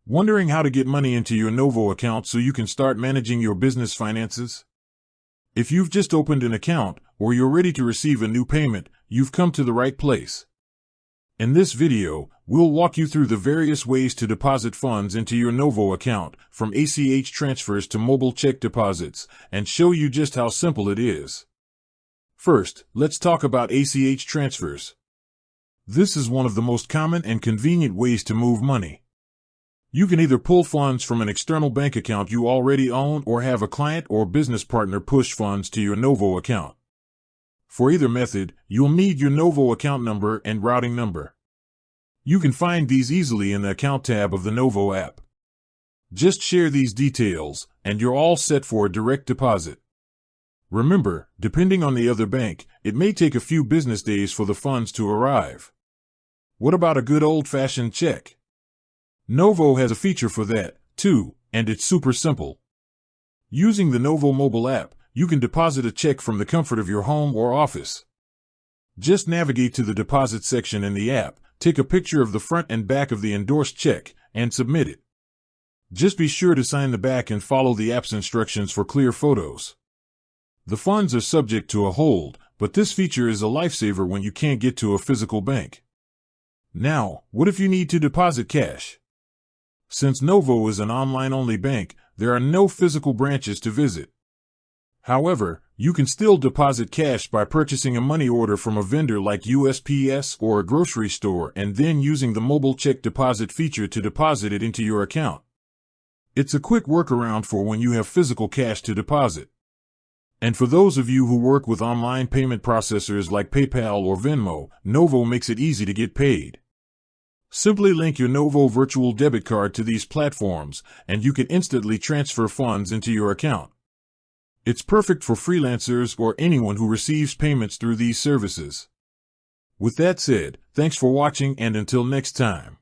Wondering how to get money into your Novo account so you can start managing your business finances? If you've just opened an account or you're ready to receive a new payment, you've come to the right place. In this video, we'll walk you through the various ways to deposit funds into your Novo account, from ACH transfers to mobile check deposits, and show you just how simple it is. First, let's talk about ACH transfers. This is one of the most common and convenient ways to move money. You can either pull funds from an external bank account you already own or have a client or business partner push funds to your Novo account. For either method, you'll need your Novo account number and routing number. You can find these easily in the Account tab of the Novo app. Just share these details, and you're all set for a direct deposit. Remember, depending on the other bank, it may take a few business days for the funds to arrive. What about a good old-fashioned check? Novo has a feature for that, too, and it's super simple. Using the Novo mobile app, you can deposit a check from the comfort of your home or office. Just navigate to the deposit section in the app, take a picture of the front and back of the endorsed check, and submit it. Just be sure to sign the back and follow the app's instructions for clear photos. The funds are subject to a hold, but this feature is a lifesaver when you can't get to a physical bank. Now, what if you need to deposit cash? Since Novo is an online-only bank, there are no physical branches to visit. However, you can still deposit cash by purchasing a money order from a vendor like USPS or a grocery store and then using the mobile check deposit feature to deposit it into your account. It's a quick workaround for when you have physical cash to deposit. And for those of you who work with online payment processors like PayPal or Venmo, Novo makes it easy to get paid. Simply link your Novo virtual debit card to these platforms, and you can instantly transfer funds into your account. It's perfect for freelancers or anyone who receives payments through these services. With that said, thanks for watching, and until next time.